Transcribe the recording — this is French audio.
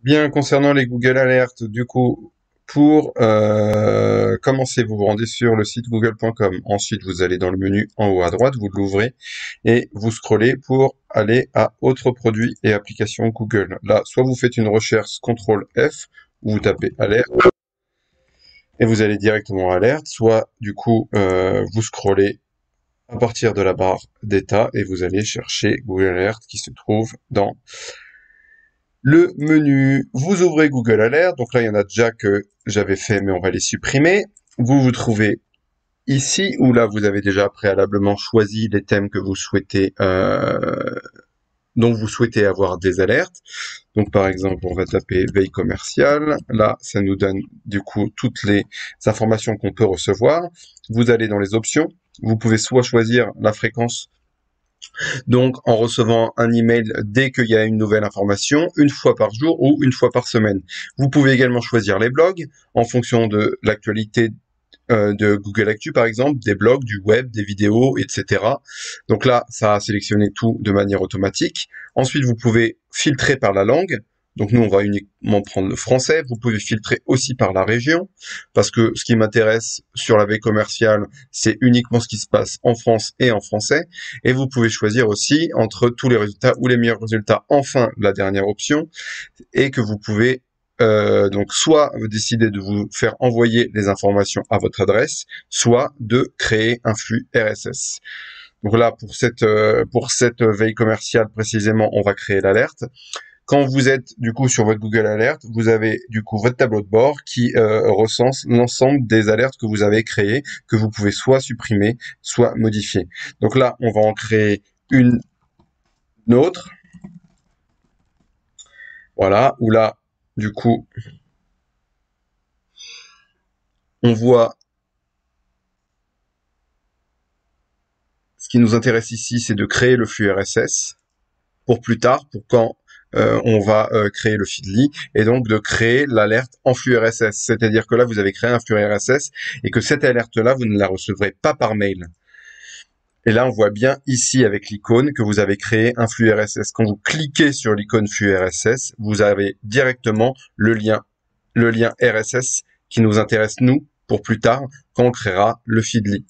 Bien, concernant les Google Alerts, du coup, pour commencer, vous vous rendez sur le site google.com. Ensuite, vous allez dans le menu en haut à droite, vous l'ouvrez et vous scrollez pour aller à autres produits et applications Google. Là, soit vous faites une recherche CTRL F, ou vous tapez alerte et vous allez directement à alerte, soit du coup vous scrollez à partir de la barre d'état et vous allez chercher Google Alert qui se trouve dans le menu. Vous ouvrez Google Alert, donc là il y en a déjà que j'avais fait mais on va les supprimer. Vous vous trouvez ici où là vous avez déjà préalablement choisi les thèmes que vous souhaitez dont vous souhaitez avoir des alertes. Donc par exemple, on va taper veille commerciale. Là, ça nous donne du coup toutes les informations qu'on peut recevoir. Vous allez dans les options. Vous pouvez soit choisir la fréquence, donc en recevant un email dès qu'il y a une nouvelle information, une fois par jour ou une fois par semaine. Vous pouvez également choisir les blogs en fonction de l'actualité de Google Actu par exemple, des blogs, du web, des vidéos, etc. Donc là, ça a sélectionné tout de manière automatique. Ensuite, vous pouvez filtrer par la langue. Donc nous, on va uniquement prendre le français. Vous pouvez filtrer aussi par la région, parce que ce qui m'intéresse sur la veille commerciale, c'est uniquement ce qui se passe en France et en français. Et vous pouvez choisir aussi entre tous les résultats ou les meilleurs résultats, enfin la dernière option, et que vous pouvez donc soit vous décidez de vous faire envoyer les informations à votre adresse, soit de créer un flux RSS. Donc là, pour cette veille commerciale précisément, on va créer l'alerte. Quand vous êtes du coup sur votre Google Alert, vous avez du coup votre tableau de bord qui recense l'ensemble des alertes que vous avez créées, que vous pouvez soit supprimer, soit modifier. Donc là, on va en créer une autre. Voilà, où là, du coup, on voit ce qui nous intéresse ici, c'est de créer le flux RSS pour plus tard, pour quand on va créer le feedly, et donc de créer l'alerte en flux RSS. C'est-à-dire que là, vous avez créé un flux RSS et que cette alerte-là, vous ne la recevrez pas par mail. Et là, on voit bien ici avec l'icône que vous avez créé un flux RSS. Quand vous cliquez sur l'icône flux RSS, vous avez directement le lien RSS qui nous intéresse nous pour plus tard quand on créera le feedly.